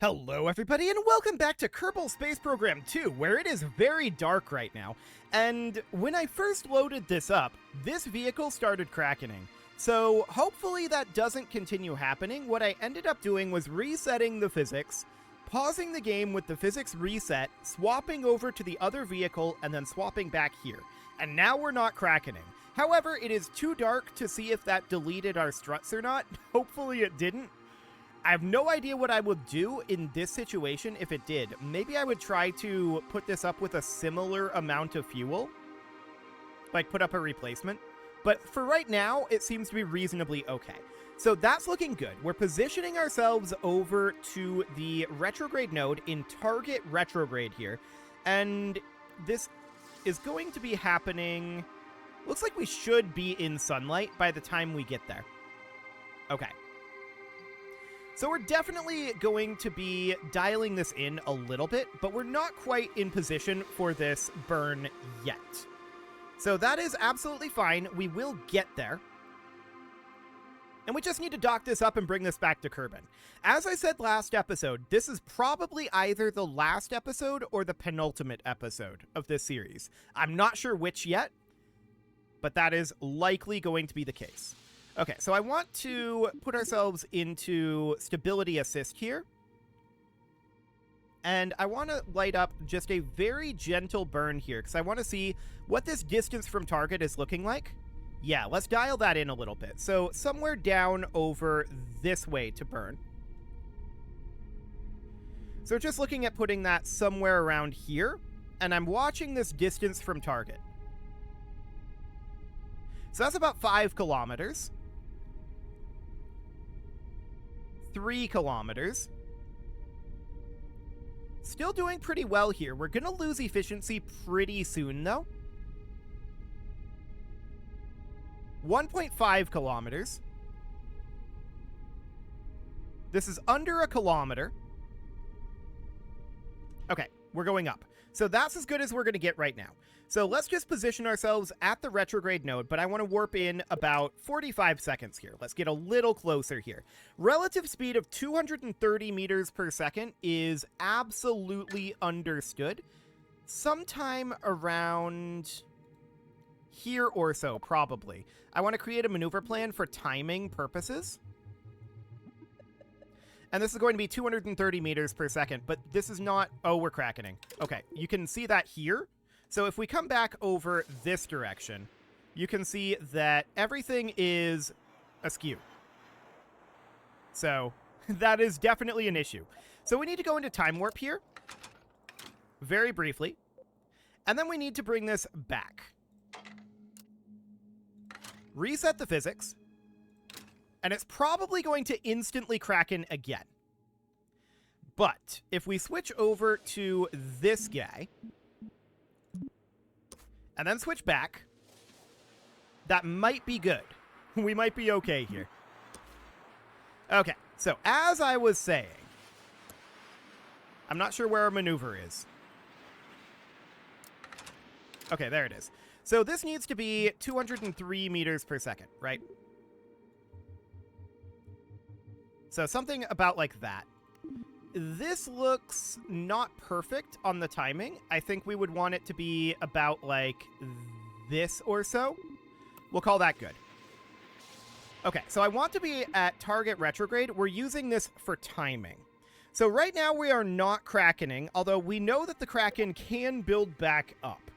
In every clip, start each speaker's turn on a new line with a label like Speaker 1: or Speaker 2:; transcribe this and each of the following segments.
Speaker 1: Hello everybody and welcome back to Kerbal Space Program 2, where it is very dark right now. And when I first loaded this up, this vehicle started crackening. So hopefully that doesn't continue happening. What I ended up doing was resetting the physics, pausing the game with the physics reset, swapping over to the other vehicle, and then swapping back here. And now we're not crackening. However, it is too dark to see if that deleted our struts or not. Hopefully it didn't. I have no idea what I would do in this situation if it did. Maybe I would try to put this up with a similar amount of fuel. Like, put up a replacement. But for right now, it seems to be reasonably okay. So that's looking good. We're positioning ourselves over to the retrograde node in target retrograde here. And this is going to be happening... Looks like we should be in sunlight by the time we get there. Okay. So we're definitely going to be dialing this in a little bit, but we're not quite in position for this burn yet. So that is absolutely fine. We will get there. And we just need to dock this up and bring this back to Kerbin. As I said last episode, this is probably either the last episode or the penultimate episode of this series. I'm not sure which yet, but that is likely going to be the case. Okay, so I want to put ourselves into stability assist here. And I want to light up just a very gentle burn here, because I want to see what this distance from target is looking like. Yeah, let's dial that in a little bit. So somewhere down over this way to burn. So just looking at putting that somewhere around here, and I'm watching this distance from target. So that's about 5 kilometers. 3 kilometers. Still doing pretty well here. We're going to lose efficiency pretty soon, though. 1.5 kilometers. This is under a kilometer. Okay, we're going up. So that's as good as we're going to get right now. So let's just position ourselves at the retrograde node, but I want to warp in about 45 seconds here. Let's get a little closer here. Relative speed of 230 meters per second is absolutely understood. Sometime around here or so, probably. I want to create a maneuver plan for timing purposes. And this is going to be 230 meters per second, but this is not... Oh, we're crackening. Okay, you can see that here. So if we come back over this direction, you can see that everything is askew. So that is definitely an issue. So we need to go into time warp here, very briefly, and then we need to bring this back. Reset the physics, and it's probably going to instantly kraken again. But if we switch over to this guy... and then switch back, that might be good. We might be okay here. Okay, so as I was saying, I'm not sure where our maneuver is. Okay, there it is. So this needs to be 203 meters per second, right? So something about like that. This looks not perfect on the timing. I think we would want it to be about like this or so. We'll call that good. Okay, so I want to be at target retrograde. We're using this for timing. So right now we are not crackening, although we know that the kraken can build back up.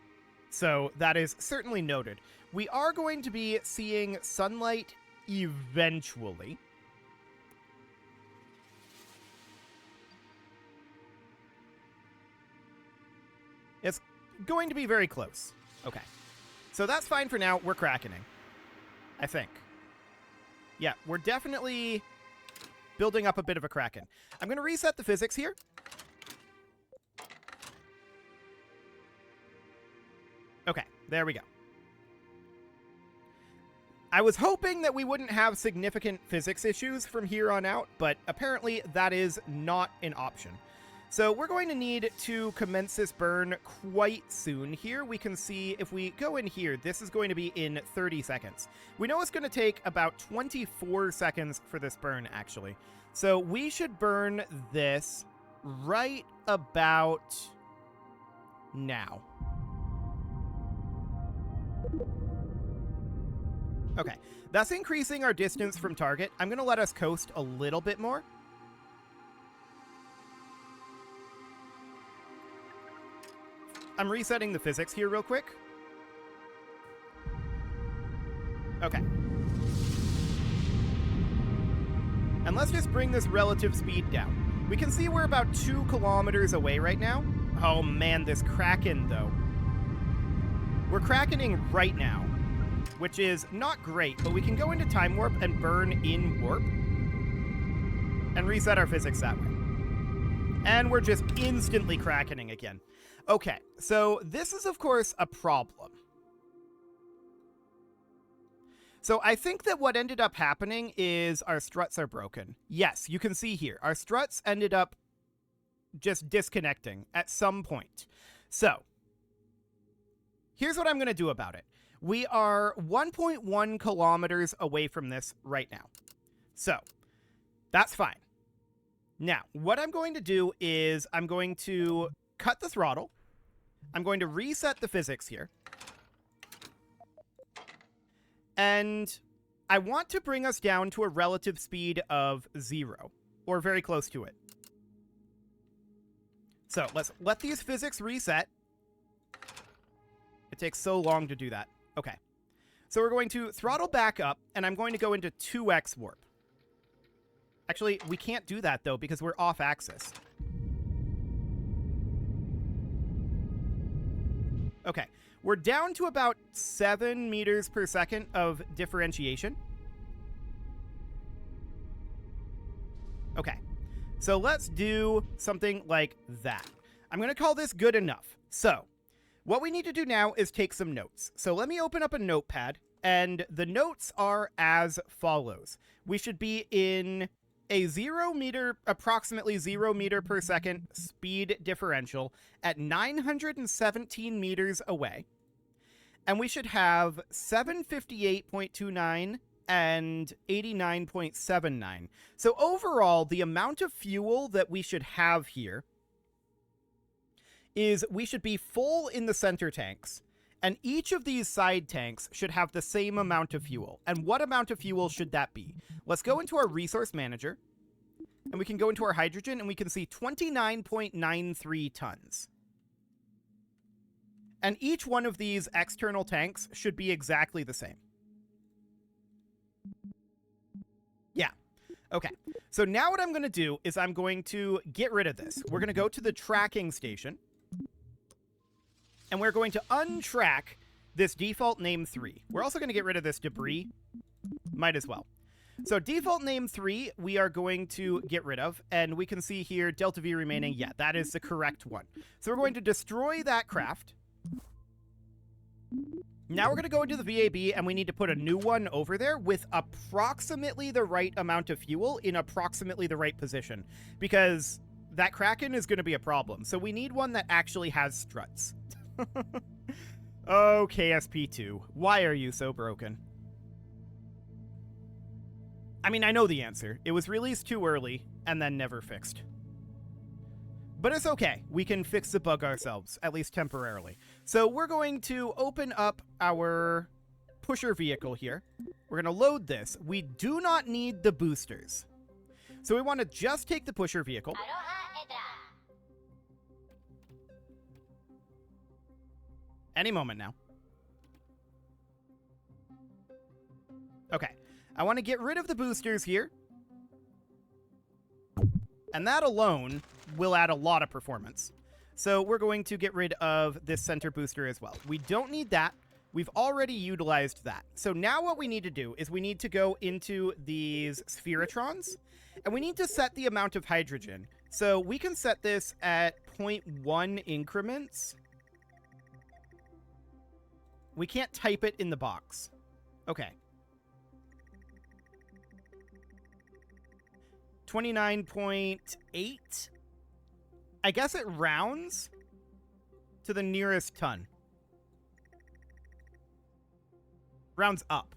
Speaker 1: So that is certainly noted. We are going to be seeing sunlight eventually. It's going to be very close. Okay. So that's fine for now. We're crackening, I think. Yeah, we're definitely building up a bit of a kraken. I'm going to reset the physics here. Okay, there we go. I was hoping that we wouldn't have significant physics issues from here on out, but apparently that is not an option. So we're going to need to commence this burn quite soon here. We can see if we go in here, this is going to be in 30 seconds. We know it's going to take about 24 seconds for this burn, actually. So we should burn this right about now. Okay, that's increasing our distance from target. I'm going to let us coast a little bit more. I'm resetting the physics here real quick. Okay. And let's just bring this relative speed down. We can see we're about 2 kilometers away right now. Oh man, this Kraken though. We're Krakening right now, which is not great, but we can go into Time Warp and burn in Warp and reset our physics that way. And we're just instantly Krakening again. Okay, so this is of course a problem. So I think that what ended up happening is our struts are broken. Yes, you can see here, our struts ended up just disconnecting at some point. So here's what I'm going to do about it. We are 1.1 kilometers away from this right now. So that's fine. Now, what I'm going to do is I'm going to cut the throttle. I'm going to reset the physics here. And I want to bring us down to a relative speed of 0, or very close to it. So let's let these physics reset. It takes so long to do that. Okay. So we're going to throttle back up, and I'm going to go into 2x warp. Actually, we can't do that, though, because we're off axis. Okay. We're down to about 7 meters per second of differentiation. Okay. So let's do something like that. I'm going to call this good enough. So what we need to do now is take some notes. So let me open up a notepad, and the notes are as follows. We should be in a approximately 0 meter per second speed differential at 917 meters away. And we should have 758.29 and 89.79. So overall, the amount of fuel that we should have here is we should be full in the center tanks, and each of these side tanks should have the same amount of fuel. And what amount of fuel should that be? Let's go into our resource manager, and we can go into our hydrogen, and we can see 29.93 tons. And each one of these external tanks should be exactly the same. Yeah. Okay. So now what I'm going to do is I'm going to get rid of this. We're going to go to the tracking station. And we're going to untrack this default name 3. We're also going to get rid of this debris. Might as well. So default name 3, we are going to get rid of. And we can see here, Delta V remaining. Yeah, that is the correct one. So we're going to destroy that craft. Now we're going to go into the VAB, and we need to put a new one over there with approximately the right amount of fuel in approximately the right position. Because that Kraken is going to be a problem. So we need one that actually has struts. Oh, KSP2. Why are you so broken? I mean, I know the answer. It was released too early and then never fixed. But it's okay. We can fix the bug ourselves, at least temporarily. So we're going to open up our pusher vehicle here. We're going to load this. We do not need the boosters. So we want to just take the pusher vehicle. Any moment now. Okay. I want to get rid of the boosters here. And that alone will add a lot of performance. So we're going to get rid of this center booster as well. We don't need that. We've already utilized that. So now what we need to do is we need to go into these spherotrons, and we need to set the amount of hydrogen. So we can set this at 0.1 increments. We can't type it in the box. Okay. 29.8. I guess it rounds to the nearest ton. Rounds up.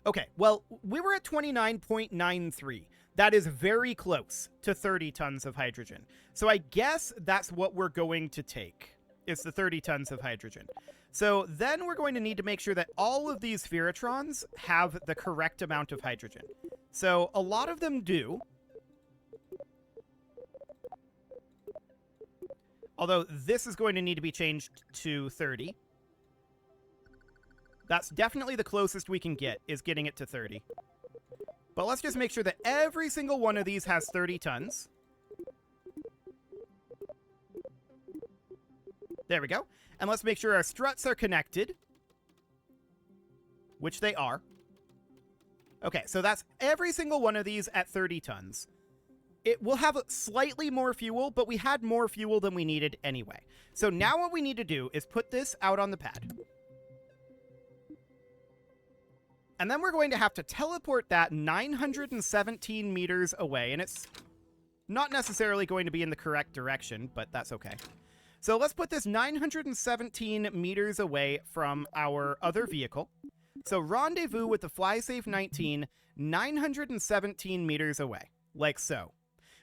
Speaker 1: Okay, well, we were at 29.93. That is very close to 30 tons of hydrogen. So I guess that's what we're going to take, is the 30 tons of hydrogen. So then we're going to need to make sure that all of these spherotrons have the correct amount of hydrogen. So a lot of them do. Although this is going to need to be changed to 30. That's definitely the closest we can get, is getting it to 30. But let's just make sure that every single one of these has 30 tons. There we go. And let's make sure our struts are connected. Which they are. Okay, so that's every single one of these at 30 tons. It will have slightly more fuel, but we had more fuel than we needed anyway. So now what we need to do is put this out on the pad. And then we're going to have to teleport that 917 meters away. And it's not necessarily going to be in the correct direction, but that's okay. So let's put this 917 meters away from our other vehicle. So rendezvous with the FlySafe 19, 917 meters away, like so.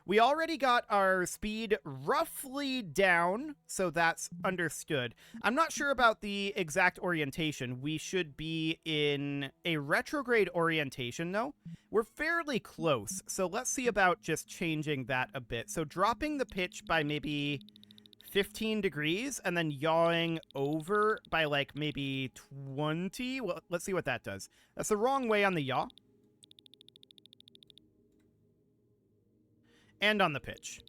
Speaker 1: We already got our speed roughly down, so that's understood. I'm not sure about the exact orientation. We should be in a retrograde orientation, though. We're fairly close, so let's see about just changing that a bit. So dropping the pitch by maybe 15 degrees and then yawing over by like maybe 20. Well, let's see what that does. That's the wrong way on the yaw. And on the pitch.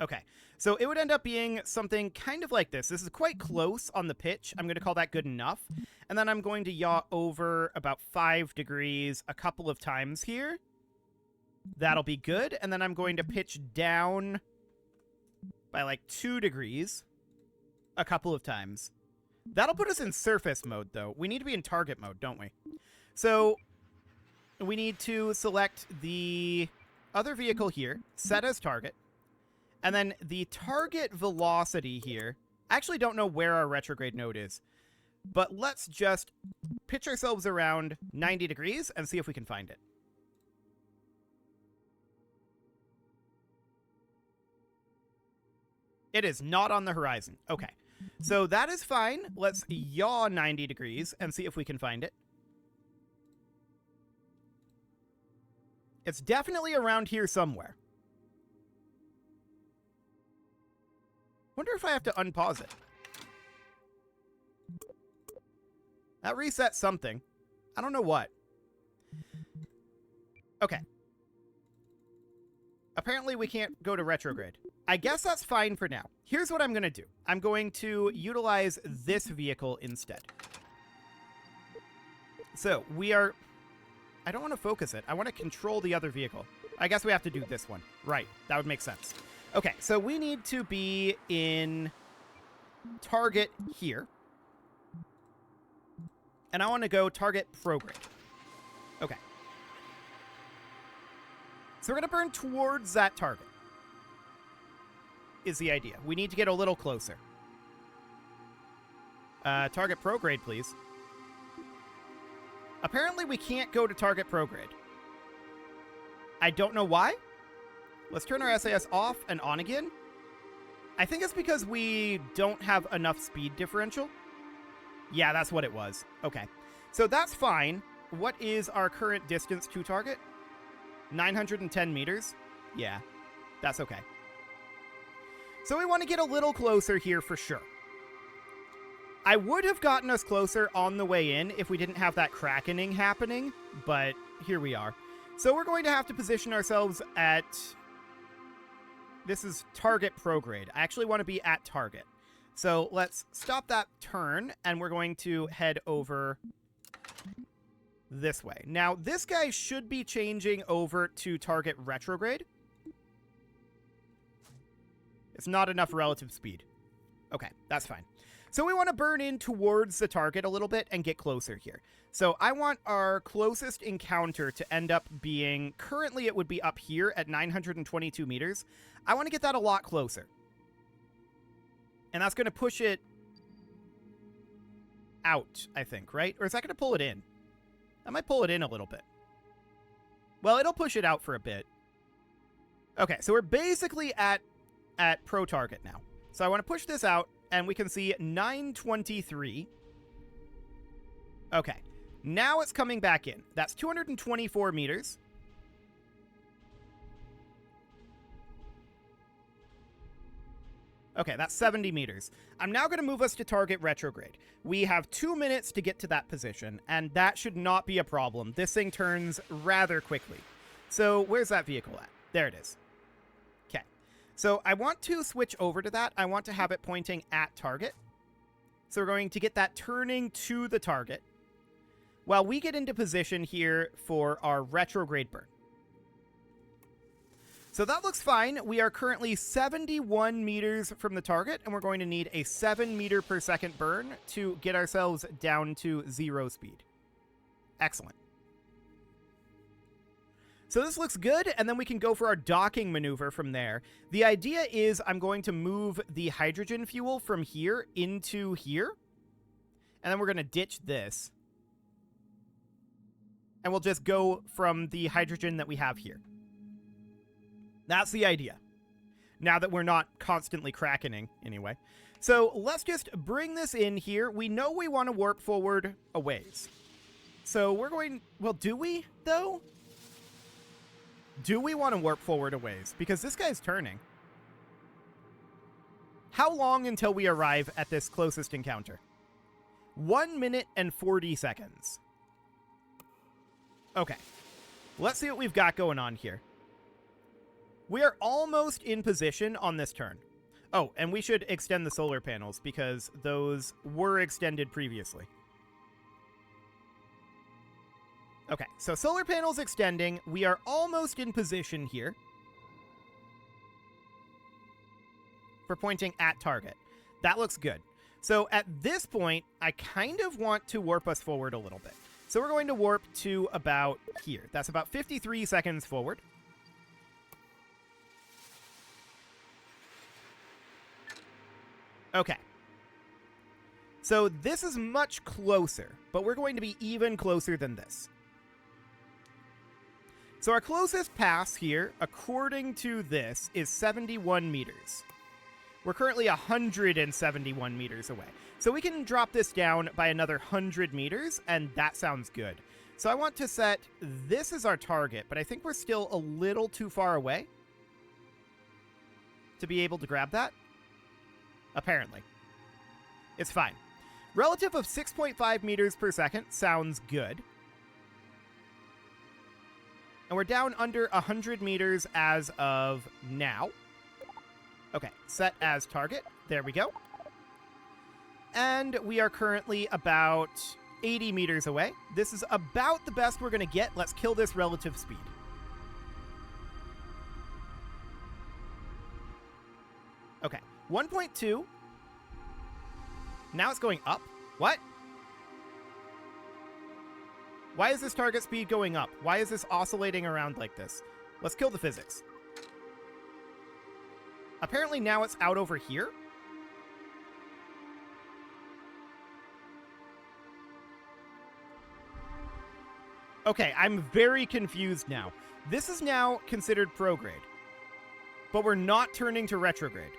Speaker 1: Okay, so it would end up being something kind of like this. This is quite close on the pitch. I'm going to call that good enough. And then I'm going to yaw over about 5 degrees a couple of times here. That'll be good. And then I'm going to pitch down by like 2 degrees a couple of times. That'll put us in surface mode, though. We need to be in target mode, don't we? So we need to select the other vehicle here, set as target, and then the target velocity here. I actually don't know where our retrograde node is, but let's just pitch ourselves around 90 degrees and see if we can find it. It is not on the horizon. Okay, so that is fine. Let's yaw 90 degrees and see if we can find it. It's definitely around here somewhere. Wonder if I have to unpause it. That resets something. I don't know what. Okay. Apparently we can't go to retrograde. I guess that's fine for now. Here's what I'm going to do. I'm going to utilize this vehicle instead. So we are... I don't want to focus it. I want to control the other vehicle. I guess we have to do this one. Right. That would make sense. Okay, so we need to be in target here. And I want to go target prograde. Okay. So we're going to burn towards that target. Is the idea. We need to get a little closer. Target prograde, please. Apparently we can't go to target prograde. I don't know why. Let's turn our SAS off and on again. I think it's because we don't have enough speed differential. Yeah, that's what it was. Okay. So that's fine. What is our current distance to target? 910 meters? Yeah, that's okay. So we want to get a little closer here for sure. I would have gotten us closer on the way in if we didn't have that krakening happening, but here we are. So we're going to have to position ourselves at... This is target prograde. I actually want to be at target. So let's stop that turn, and we're going to head over this way. Now, this guy should be changing over to target retrograde. It's not enough relative speed. Okay, that's fine. So we want to burn in towards the target a little bit and get closer here. So I want our closest encounter to end up being, currently it would be up here at 922 meters. I want to get that a lot closer. And that's going to push it out, I think, right? Or is that going to pull it in? That might pull it in a little bit. Well, it'll push it out for a bit. Okay, so we're basically at pro target now. So I want to push this out, and we can see 923. Okay, now it's coming back in. That's 224 meters. Okay, that's 70 meters. I'm now going to move us to target retrograde. We have 2 minutes to get to that position, and that should not be a problem. This thing turns rather quickly. So where's that vehicle at? There it is. Okay, so I want to switch over to that. I want to have it pointing at target. So we're going to get that turning to the target while we get into position here for our retrograde burn. So that looks fine. We are currently 71 meters from the target, and we're going to need a 7 meter per second burn to get ourselves down to 0 speed. Excellent. So this looks good, and then we can go for our docking maneuver from there. The idea is I'm going to move the hydrogen fuel from here into here, and then we're going to ditch this. And we'll just go from the hydrogen that we have here. That's the idea. Now that we're not constantly crackening, anyway. So let's just bring this in here. We know we want to warp forward a ways. So we're going... Well, do we, though? Do we want to warp forward a ways? Because this guy's turning. How long until we arrive at this closest encounter? 1 minute and 40 seconds. Okay. Let's see what we've got going on here. We are almost in position on this turn. Oh, and we should extend the solar panels because those were extended previously. Okay, so solar panels extending. We are almost in position here for pointing at target. That looks good. So at this point, I kind of want to warp us forward a little bit. So we're going to warp to about here. That's about 53 seconds forward. Okay. So this is much closer, but we're going to be even closer than this. So our closest pass here, according to this, is 71 meters. We're currently 171 meters away. So we can drop this down by another 100 meters, and that sounds good. So I want to set this as our target, but I think we're still a little too far away to be able to grab that. Apparently. It's fine. Relative of 6.5 meters per second sounds good. And we're down under 100 meters as of now. Okay, set as target. There we go. And we are currently about 80 meters away. This is about the best we're going to get. Let's kill this relative speed. Okay, 1.2. Now it's going up. What? Why is this target speed going up? Why is this oscillating around like this? Let's kill the physics. Apparently now it's out over here. Okay, I'm very confused now. This is now considered prograde, but we're not turning to retrograde.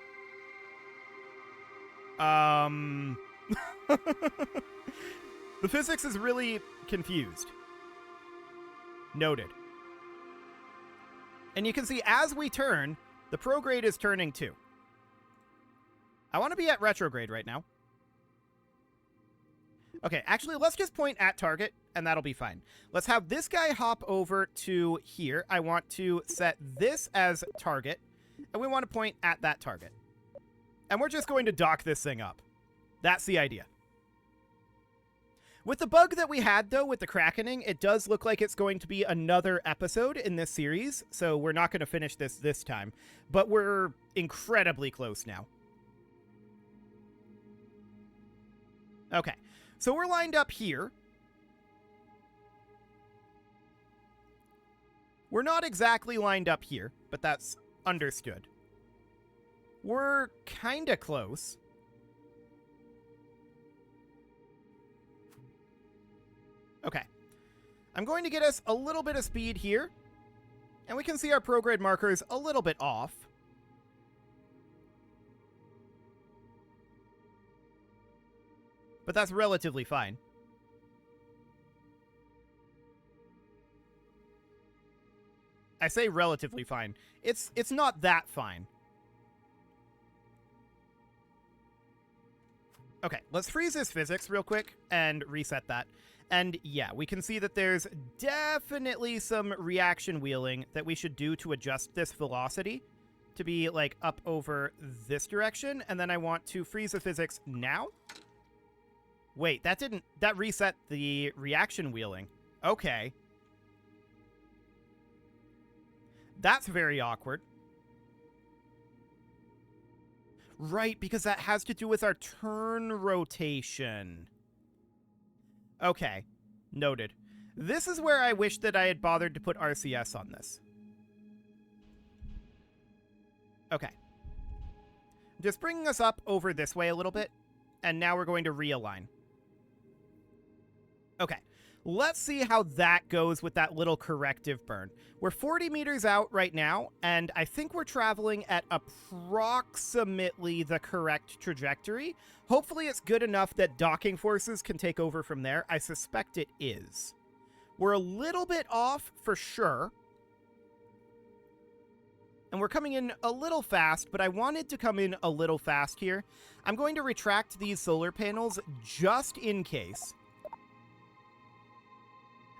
Speaker 1: The physics is really confused. Noted. And you can see as we turn, the prograde is turning too. I want to be at retrograde right now. Okay, actually, let's just point at target, and that'll be fine. Let's have this guy hop over to here. I want to set this as target, and we want to point at that target. And we're just going to dock this thing up. That's the idea. With the bug that we had, though, with the crackening, it does look like it's going to be another episode in this series, so we're not going to finish this time. But we're incredibly close now. Okay, so we're lined up here. We're not exactly lined up here, but that's understood. We're kind of close. Okay. I'm going to get us a little bit of speed here. And we can see our prograde markers a little bit off. But that's relatively fine. I say relatively fine. It's not that fine. Okay, let's freeze this physics real quick and reset that. And yeah, we can see that there's definitely some reaction wheeling that we should do to adjust this velocity to be like up over this direction. And then I want to freeze the physics now. Wait, that reset the reaction wheeling. Okay. That's very awkward. Right, because that has to do with our turn rotation. Okay, noted. This is where I wish that I had bothered to put RCS on this. Okay. Just bringing us up over this way a little bit, and now we're going to realign. Okay, let's see how that goes with that little corrective burn. We're 40 meters out right now, and I think we're traveling at approximately the correct trajectory. Hopefully it's good enough that docking forces can take over from there. I suspect it is. We're a little bit off for sure. And we're coming in a little fast, but I wanted to come in a little fast here. I'm going to retract these solar panels just in case.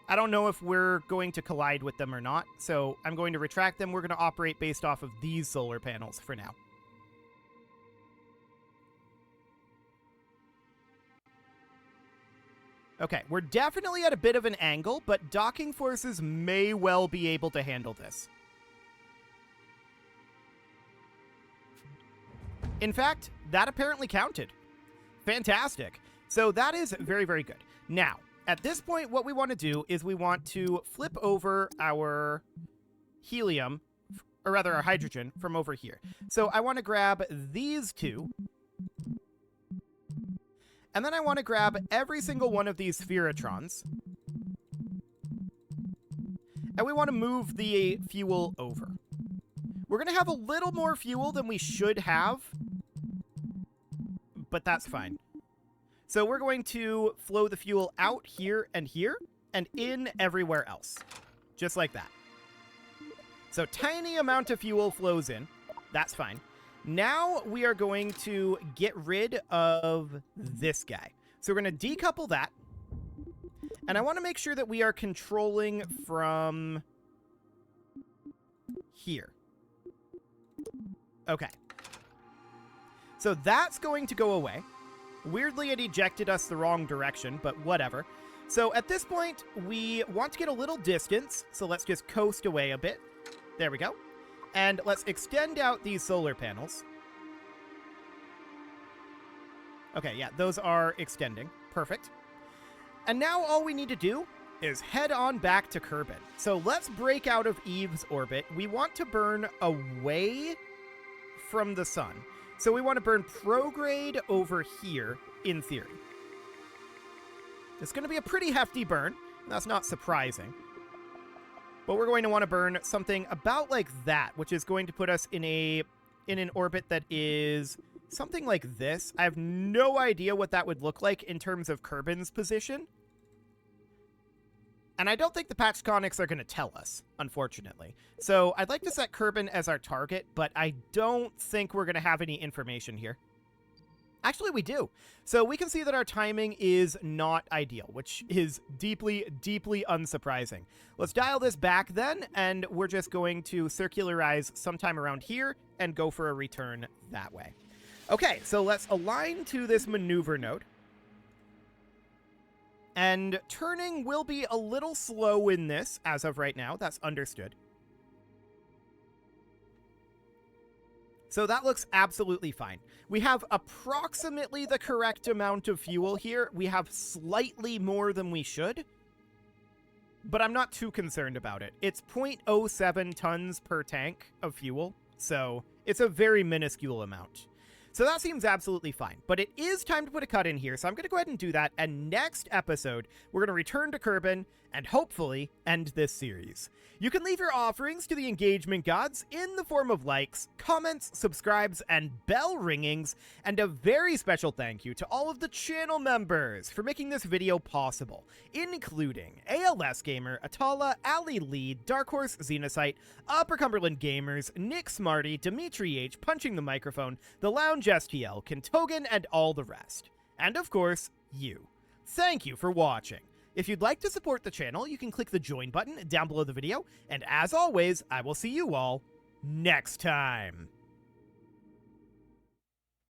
Speaker 1: I don't know if we're going to collide with them or not, so I'm going to retract them. We're going to operate based off of these solar panels for now. Okay, we're definitely at a bit of an angle, but docking forces may well be able to handle this. In fact, that apparently counted. Fantastic. So that is very, very good. Now, at this point, what we want to do is we want to flip over our helium, or rather our hydrogen, from over here. So I want to grab these two. And then I want to grab every single one of these spherotrons. And we want to move the fuel over. We're going to have a little more fuel than we should have, but that's fine. So we're going to flow the fuel out here, and in everywhere else. Just like that. So tiny amount of fuel flows in. That's fine. Now we are going to get rid of this guy. So we're going to decouple that. And I want to make sure that we are controlling from here. Okay. So that's going to go away. Weirdly, it ejected us the wrong direction, but whatever. So at this point, we want to get a little distance. So let's just coast away a bit. There we go. And let's extend out these solar panels. Okay, yeah, those are extending. Perfect. And now all we need to do is head on back to Kerbal. So let's break out of Eve's orbit. We want to burn away from the sun. So we want to burn prograde over here, in theory. It's going to be a pretty hefty burn. That's not surprising. But we're going to want to burn something about like that, which is going to put us in an orbit that is something like this. I have no idea what that would look like in terms of Kerbin's position. And I don't think the patch conics are going to tell us, unfortunately. So I'd like to set Kerbin as our target, but I don't think we're going to have any information here. Actually, we do. So we can see that our timing is not ideal, which is deeply, deeply unsurprising. Let's dial this back then, and we're just going to circularize sometime around here and go for a return that way. Okay, so let's align to this maneuver node. And turning will be a little slow in this as of right now. That's understood. So that looks absolutely fine. We have approximately the correct amount of fuel here. We have slightly more than we should, but I'm not too concerned about it. It's 0.07 tons per tank of fuel, so it's a very minuscule amount. So that seems absolutely fine, but it is time to put a cut in here, so I'm going to go ahead and do that, and next episode, we're going to return to Kerbin, and hopefully end this series. You can leave your offerings to the engagement gods in the form of likes, comments, subscribes, and bell ringings, and a very special thank you to all of the channel members for making this video possible, including ALS Gamer, Atala, Ali Lee, Dark Horse Xenocyte, Upper Cumberland Gamers, Nick Smarty, Dimitri H, Punching the Microphone, The Lounge STL, Kentogan, and all the rest. And of course, you. Thank you for watching. If you'd like to support the channel, you can click the join button down below the video, and as always, I will see you all next time.